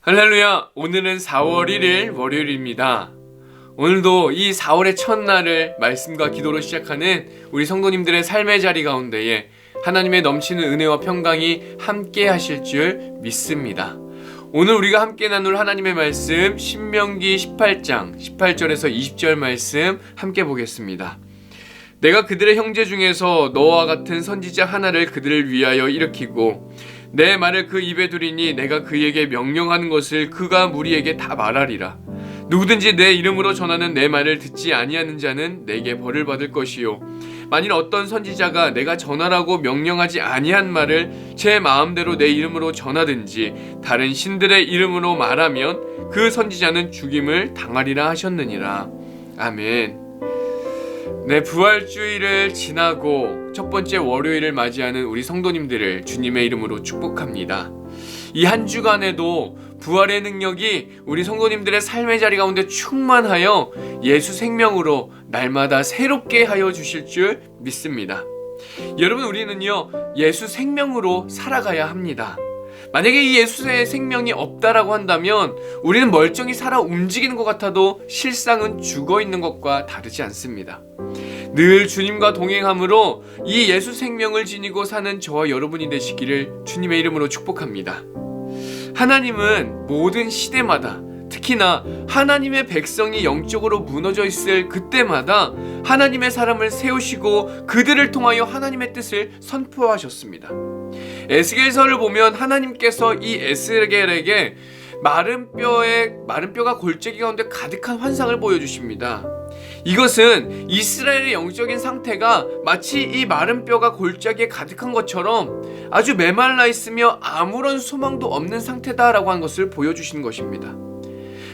할렐루야! 오늘은 4월 1일 월요일입니다. 오늘도 이 4월의 첫날을 말씀과 기도로 시작하는 우리 성도님들의 삶의 자리 가운데에 하나님의 넘치는 은혜와 평강이 함께 하실 줄 믿습니다. 오늘 우리가 함께 나눌 하나님의 말씀 신명기 18장 18절에서 20절 말씀 함께 보겠습니다. 내가 그들의 형제 중에서 너와 같은 선지자 하나를 그들을 위하여 일으키고 내 말을 그 입에 두리니 내가 그에게 명령하는 것을 그가 무리에게 다 말하리라. 누구든지 내 이름으로 전하는 내 말을 듣지 아니하는 자는 내게 벌을 받을 것이요 만일 어떤 선지자가 내가 전하라고 명령하지 아니한 말을 제 마음대로 내 이름으로 전하든지 다른 신들의 이름으로 말하면 그 선지자는 죽임을 당하리라 하셨느니라. 아멘. 네, 부활주일을 지나고 첫 번째 월요일을 맞이하는 우리 성도님들을 주님의 이름으로 축복합니다. 이 한 주간에도 부활의 능력이 우리 성도님들의 삶의 자리 가운데 충만하여 예수 생명으로 날마다 새롭게 하여 주실 줄 믿습니다. 여러분, 우리는요 예수 생명으로 살아가야 합니다. 만약에 이 예수의 생명이 없다라고 한다면 우리는 멀쩡히 살아 움직이는 것 같아도 실상은 죽어 있는 것과 다르지 않습니다. 늘 주님과 동행함으로 이 예수 생명을 지니고 사는 저와 여러분이 되시기를 주님의 이름으로 축복합니다. 하나님은 모든 시대마다 특히나 하나님의 백성이 영적으로 무너져 있을 그때마다 하나님의 사람을 세우시고 그들을 통하여 하나님의 뜻을 선포하셨습니다. 에스겔서를 보면 하나님께서 이 에스겔에게 마른 뼈가 골짜기 가운데 가득한 환상을 보여주십니다. 이것은 이스라엘의 영적인 상태가 마치 이 마른 뼈가 골짜기에 가득한 것처럼 아주 메말라 있으며 아무런 소망도 없는 상태다라고 하는 것을 보여주신 것입니다.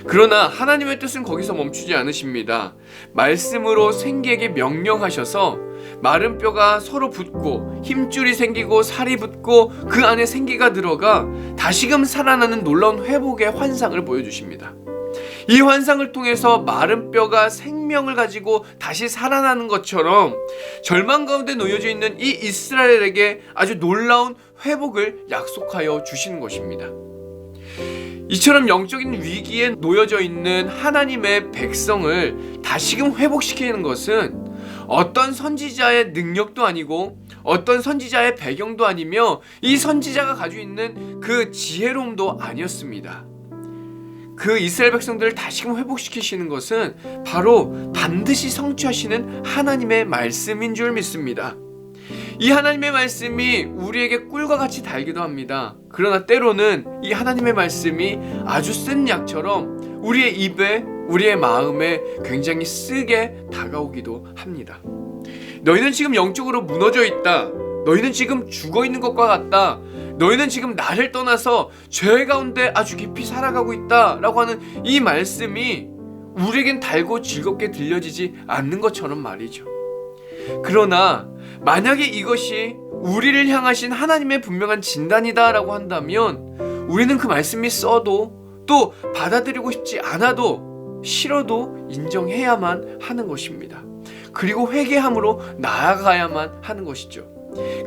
그러나 하나님의 뜻은 거기서 멈추지 않으십니다. 말씀으로 생기에게 명령하셔서 마른 뼈가 서로 붙고 힘줄이 생기고 살이 붙고 그 안에 생기가 들어가 다시금 살아나는 놀라운 회복의 환상을 보여주십니다. 이 환상을 통해서 마른 뼈가 생명을 가지고 다시 살아나는 것처럼 절망 가운데 놓여져 있는 이 이스라엘에게 아주 놀라운 회복을 약속하여 주시는 것입니다. 이처럼 영적인 위기에 놓여져 있는 하나님의 백성을 다시금 회복시키는 것은 어떤 선지자의 능력도 아니고 어떤 선지자의 배경도 아니며 이 선지자가 가지고 있는 그 지혜로움도 아니었습니다. 그 이스라엘 백성들을 다시금 회복시키시는 것은 바로 반드시 성취하시는 하나님의 말씀인 줄 믿습니다. 이 하나님의 말씀이 우리에게 꿀과 같이 달기도 합니다. 그러나 때로는 이 하나님의 말씀이 아주 쓴 약처럼 우리의 입에, 우리의 마음에 굉장히 쓰게 다가오기도 합니다. 너희는 지금 영적으로 무너져 있다. 너희는 지금 죽어 있는 것과 같다. 너희는 지금 나를 떠나서 죄 가운데 아주 깊이 살아가고 있다 라고 하는 이 말씀이 우리에겐 달고 즐겁게 들려지지 않는 것처럼 말이죠. 그러나 만약에 이것이 우리를 향하신 하나님의 분명한 진단이다 라고 한다면 우리는 그 말씀이 써도 또 받아들이고 싶지 않아도 싫어도 인정해야만 하는 것입니다. 그리고 회개함으로 나아가야만 하는 것이죠.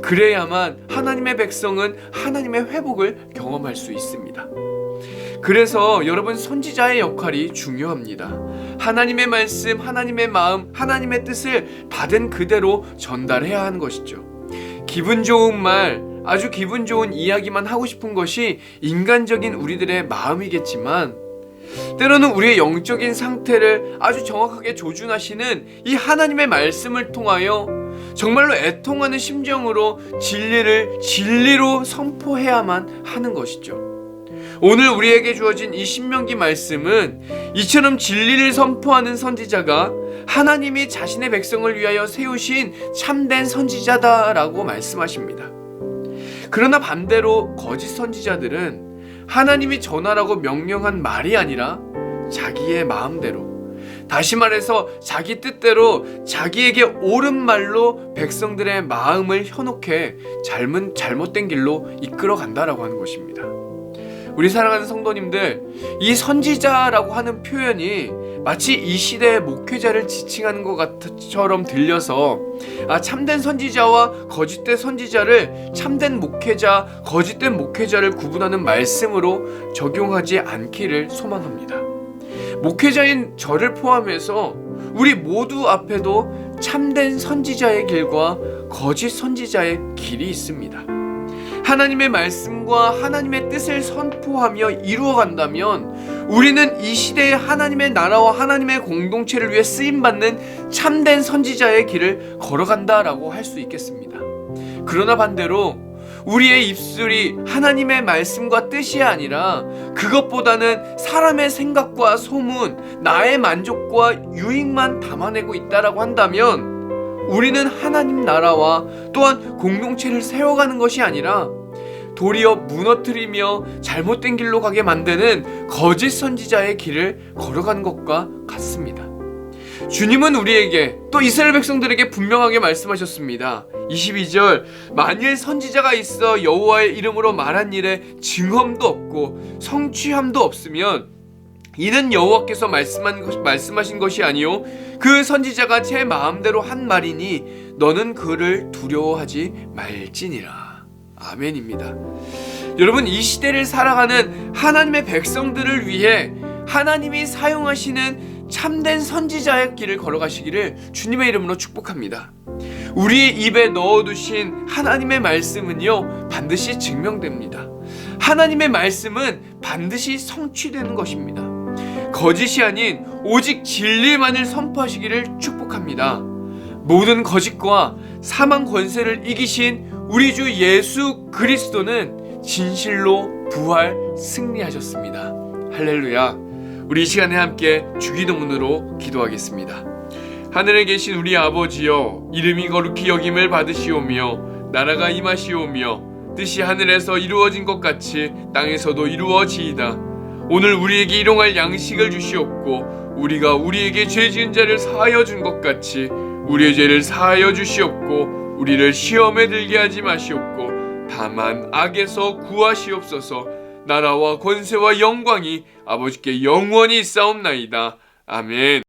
그래야만 하나님의 백성은 하나님의 회복을 경험할 수 있습니다. 그래서 여러분, 선지자의 역할이 중요합니다. 하나님의 말씀, 하나님의 마음, 하나님의 뜻을 받은 그대로 전달해야 하는 것이죠. 기분 좋은 말, 아주 기분 좋은 이야기만 하고 싶은 것이 인간적인 우리들의 마음이겠지만 때로는 우리의 영적인 상태를 아주 정확하게 조준하시는 이 하나님의 말씀을 통하여 정말로 애통하는 심정으로 진리를 진리로 선포해야만 하는 것이죠. 오늘 우리에게 주어진 이 신명기 말씀은 이처럼 진리를 선포하는 선지자가 하나님이 자신의 백성을 위하여 세우신 참된 선지자다라고 말씀하십니다. 그러나 반대로 거짓 선지자들은 하나님이 전하라고 명령한 말이 아니라 자기의 마음대로, 다시 말해서 자기 뜻대로 자기에게 옳은 말로 백성들의 마음을 현혹해 잘못된 길로 이끌어 간다라고 하는 것입니다. 우리 사랑하는 성도님들, 이 선지자라고 하는 표현이 마치 이 시대의 목회자를 지칭하는 것처럼 들려서 참된 선지자와 거짓된 선지자를 참된 목회자, 거짓된 목회자를 구분하는 말씀으로 적용하지 않기를 소망합니다. 목회자인 저를 포함해서 우리 모두 앞에도 참된 선지자의 길과 거짓 선지자의 길이 있습니다. 하나님의 말씀과 하나님의 뜻을 선포하며 이루어간다면 우리는 이 시대의 하나님의 나라와 하나님의 공동체를 위해 쓰임받는 참된 선지자의 길을 걸어간다라고 할 수 있겠습니다. 그러나 반대로 우리의 입술이 하나님의 말씀과 뜻이 아니라 그것보다는 사람의 생각과 소문, 나의 만족과 유익만 담아내고 있다라고 한다면 우리는 하나님 나라와 또한 공동체를 세워가는 것이 아니라 도리어 무너뜨리며 잘못된 길로 가게 만드는 거짓 선지자의 길을 걸어가는 것과 같습니다. 주님은 우리에게 또 이스라엘 백성들에게 분명하게 말씀하셨습니다. 22절, 만일 선지자가 있어 여호와의 이름으로 말한 일에 증언도 없고 성취함도 없으면 이는 여호와께서 말씀하신 것이 아니요 그 선지자가 제 마음대로 한 말이니 너는 그를 두려워하지 말지니라. 아멘입니다. 여러분, 이 시대를 살아가는 하나님의 백성들을 위해 하나님이 사용하시는 참된 선지자의 길을 걸어가시기를 주님의 이름으로 축복합니다. 우리 입에 넣어두신 하나님의 말씀은요 반드시 증명됩니다. 하나님의 말씀은 반드시 성취되는 것입니다. 거짓이 아닌 오직 진리만을 선포하시기를 축복합니다. 모든 거짓과 사망 권세를 이기신 우리 주 예수 그리스도는 진실로 부활 승리하셨습니다. 할렐루야. 우리 이 시간에 함께 주기도문으로 기도하겠습니다. 하늘에 계신 우리 아버지여, 이름이 거룩히 여김을 받으시오며 나라가 임하시오며 뜻이 하늘에서 이루어진 것 같이 땅에서도 이루어지이다. 오늘 우리에게 일용할 양식을 주시옵고 우리가 우리에게 죄 지은 자를 사하여 준 것 같이 우리의 죄를 사하여 주시옵고 우리를 시험에 들게 하지 마시옵고 다만 악에서 구하시옵소서. 나라와 권세와 영광이 아버지께 영원히 있사옵나이다. 아멘.